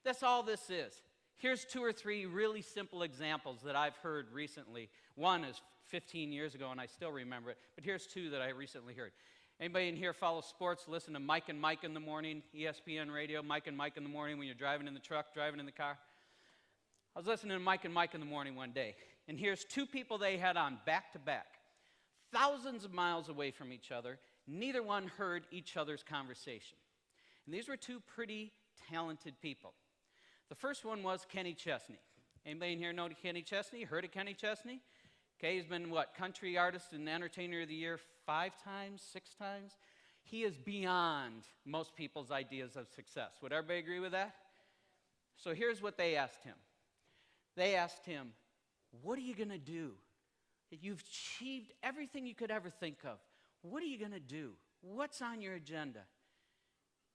That's all this is. Here's 2 or 3 really simple examples that I've heard recently. One is 15 years ago, and I still remember it. But here's 2 that I recently heard. Anybody in here follow sports? Listen to Mike and Mike in the morning, ESPN radio, Mike and Mike in the morning when you're driving in the truck, driving in the car. I was listening to Mike and Mike in the morning one day, and here's 2 people they had on back to back, thousands of miles away from each other. Neither one heard each other's conversation. And these were 2 pretty talented people. The first one was Kenny Chesney. Anybody in here know Kenny Chesney? Heard of Kenny Chesney? Okay, he's been, country artist and entertainer of the year 5 times, 6 times? He is beyond most people's ideas of success. Would everybody agree with that? So here's what they asked him. They asked him, what are you going to do? You've achieved everything you could ever think of. What are you going to do? What's on your agenda?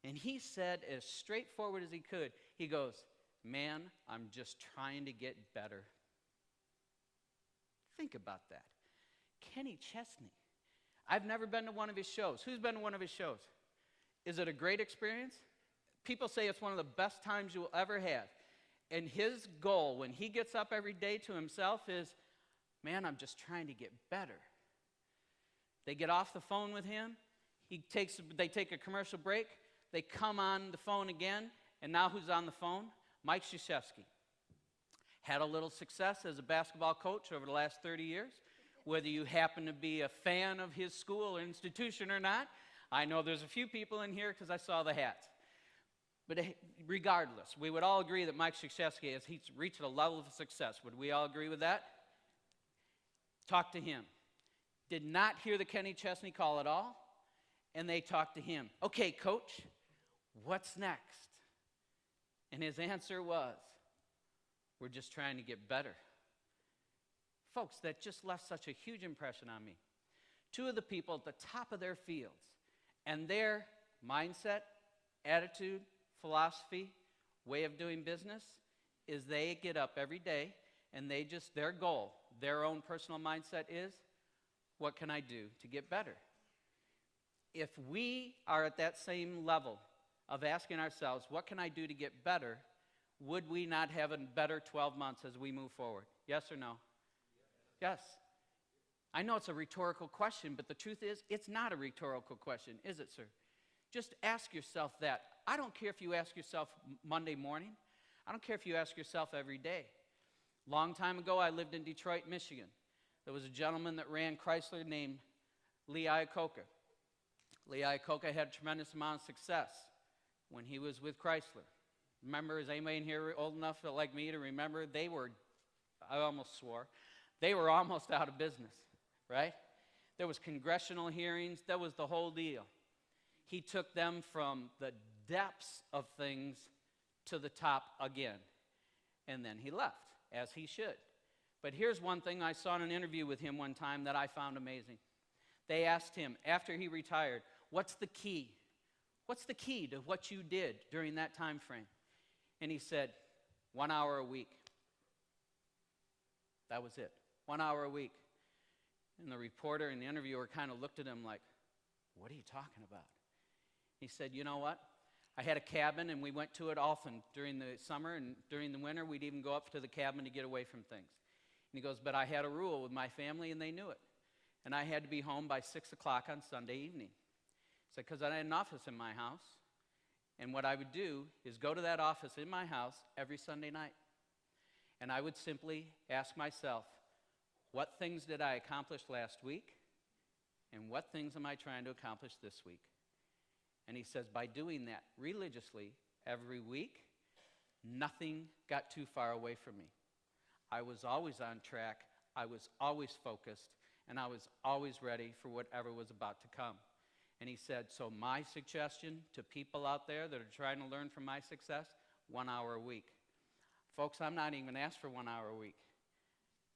And he said, as straightforward as he could, he goes, man, I'm just trying to get better. Think about that. Kenny Chesney. I've never been to one of his shows. Who's been to one of his shows? Is it a great experience? People say it's one of the best times you'll ever have. And his goal when he gets up every day to himself is, man, I'm just trying to get better. They get off the phone with him. They take a commercial break. They come on the phone again. And now who's on the phone? Mike Krzyzewski. Had a little success as a basketball coach over the last 30 years. Whether you happen to be a fan of his school or institution or not, I know there's a few people in here because I saw the hats. But regardless, we would all agree that Mike Krzyzewski has reached a level of success. Would we all agree with that? Talked to him. Did not hear the Kenny Chesney call at all. And they talked to him. Okay, coach, what's next? And his answer was, we're just trying to get better. Folks, that just left such a huge impression on me. 2 of the people at the top of their fields, and their mindset, attitude, philosophy, way of doing business is they get up every day and their goal, their own personal mindset is, what can I do to get better? If we are at that same level of asking ourselves, what can I do to get better, would we not have a better 12 months as we move forward? Yes or no? Yes. I know it's a rhetorical question, but the truth is, it's not a rhetorical question, is it, sir? Just ask yourself that. I don't care if you ask yourself Monday morning. I don't care if you ask yourself every day. Long time ago, I lived in Detroit, Michigan. There was a gentleman that ran Chrysler named Lee Iacocca. Lee Iacocca had a tremendous amount of success when he was with Chrysler. Remember, is anybody in here old enough like me to remember? I almost swore, they were almost out of business, right? There was congressional hearings. That was the whole deal. He took them from the depths of things to the top again. And then he left, as he should. But here's one thing I saw in an interview with him one time that I found amazing. They asked him, after he retired, what's the key? What's the key to what you did during that time frame? And he said, 1 hour a week. That was it. 1 hour a week. And the reporter and the interviewer kind of looked at him like, what are you talking about? He said, you know what? I had a cabin, and we went to it often during the summer, and during the winter, we'd even go up to the cabin to get away from things. And he goes, but I had a rule with my family, and they knew it. And I had to be home by 6 o'clock on Sunday evening. He said, because I had an office in my house, and what I would do is go to that office in my house every Sunday night. And I would simply ask myself, what things did I accomplish last week? And what things am I trying to accomplish this week? And he says, by doing that religiously every week, nothing got too far away from me. I was always on track, I was always focused, and I was always ready for whatever was about to come. And he said, so my suggestion to people out there that are trying to learn from my success, 1 hour a week. Folks, I'm not even going to ask for 1 hour a week.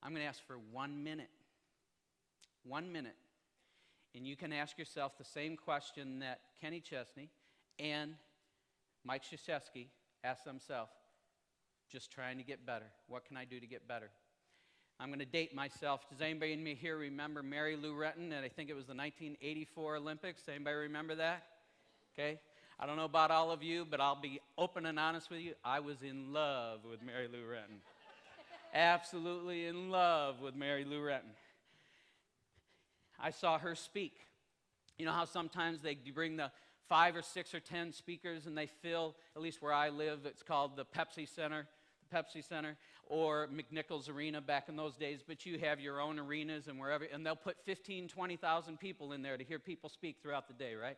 I'm going to ask for 1 minute. 1 minute. And you can ask yourself the same question that Kenny Chesney and Mike Krzyzewski asked themselves. Just trying to get better. What can I do to get better? I'm going to date myself. Does anybody in me here remember Mary Lou Retton? And I think it was the 1984 Olympics. Anybody remember that? Okay. I don't know about all of you, but I'll be open and honest with you. I was in love with Mary Lou Retton. Absolutely in love with Mary Lou Retton. I saw her speak. You know how sometimes they bring the 5 or 6 or 10 speakers and they fill, at least where I live, it's called the Pepsi Center, or McNichols Arena back in those days, but you have your own arenas and wherever, and they'll put 15, 20,000 people in there to hear people speak throughout the day, right?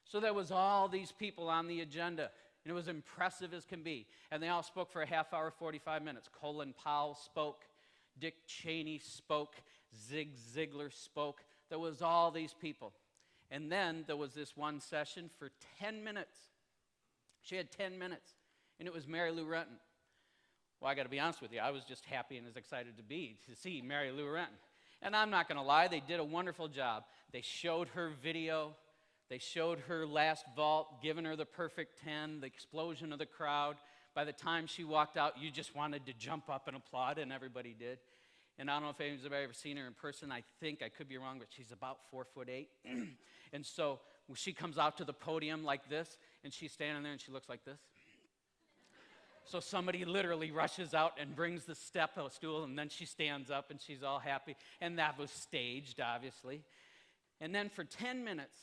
So there was all these people on the agenda, and it was impressive as can be. And they all spoke for a half hour, 45 minutes. Colin Powell spoke. Dick Cheney spoke. Zig Ziglar spoke. There was all these people. And then there was this one session for 10 minutes. She had 10 minutes, and it was Mary Lou Retton. Well, I got to be honest with you. I was just happy and as excited to see Mary Lou Retton. And I'm not going to lie, they did a wonderful job. They showed her video. They showed her last vault, giving her the perfect 10, the explosion of the crowd. By the time she walked out, you just wanted to jump up and applaud, and everybody did. And I don't know if anyone's ever seen her in person. I could be wrong, but she's about 4'8". And so when she comes out to the podium like this, and she's standing there and she looks like this. So somebody literally rushes out and brings the stool, and then she stands up and she's all happy. And that was staged, obviously. And then for 10 minutes,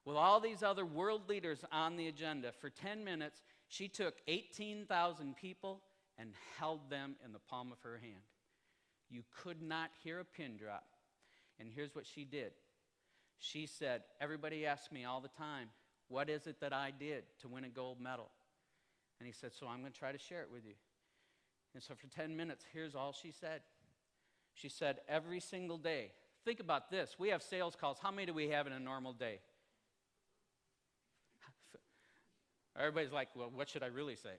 with all these other world leaders on the agenda, for 10 minutes, she took 18,000 people and held them in the palm of her hand. You could not hear a pin drop. And here's what she did. She said, everybody asks me all the time, what is it that I did to win a gold medal? And he said, so I'm going to try to share it with you. And so for 10 minutes, here's all she said. She said, every single day, think about this. We have sales calls. How many do we have in a normal day? Everybody's like, well, what should I really say?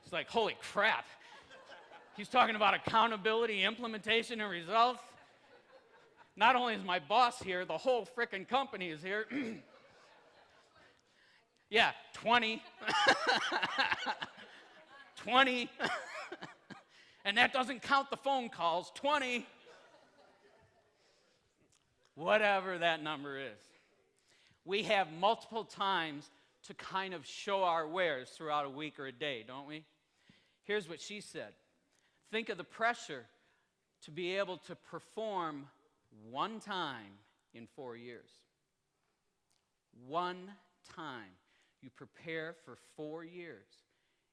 It's like, holy crap. He's talking about accountability, implementation, and results. Not only is my boss here, the whole frickin' company is here. Yeah, 20. 20. And that doesn't count the phone calls. 20. Whatever that number is. We have multiple times to kind of show our wares throughout a week or a day, don't we? Here's what she said. Think of the pressure to be able to perform one time in 4 years. One time. You prepare for 4 years,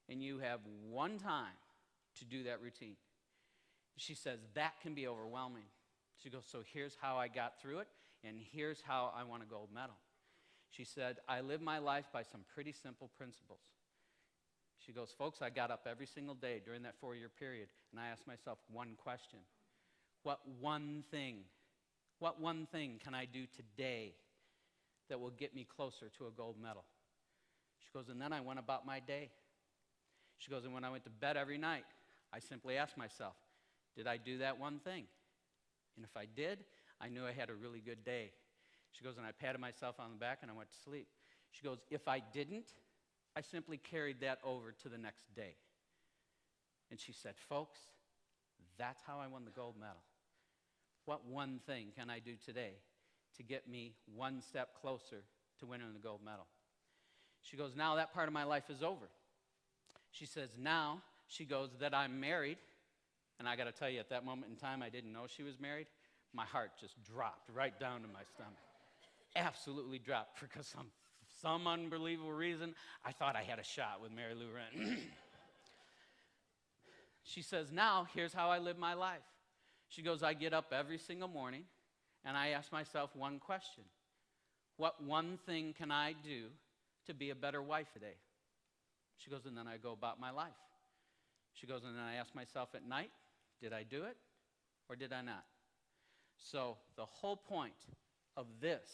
and you have one time to do that routine. She says, that can be overwhelming. She goes, so here's how I got through it, and here's how I won a gold medal. She said, I live my life by some pretty simple principles. She goes, folks, I got up every single day during that 4-year period, and I asked myself one question. What one thing can I do today that will get me closer to a gold medal? She goes, and then I went about my day. She goes, and when I went to bed every night, I simply asked myself, did I do that one thing? And if I did, I knew I had a really good day. She goes, and I patted myself on the back and I went to sleep. She goes, if I didn't, I simply carried that over to the next day. And she said, folks, that's how I won the gold medal. What one thing can I do today to get me one step closer to winning the gold medal? She goes, now that part of my life is over. She says, now, she goes, that I'm married. And I got to tell you, at that moment in time, I didn't know she was married. My heart just dropped right down to my stomach. Absolutely dropped because some unbelievable reason, I thought I had a shot with Mary Lou Retton. She says, now, here's how I live my life. She goes, I get up every single morning, and I ask myself one question. What one thing can I do to be a better wife today? She goes, and then I go about my life. She goes, and then I ask myself at night, did I do it or did I not? So the whole point of this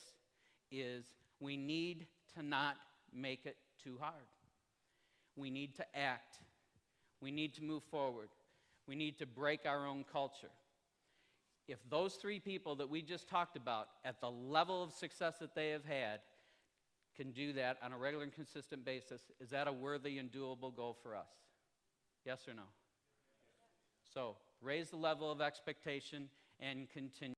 is we need to not make it too hard. We need to act. We need to move forward. We need to break our own culture. If those 3 people that we just talked about, at the level of success that they have had, can do that on a regular and consistent basis, is that a worthy and doable goal for us? Yes or no? So, raise the level of expectation and continue.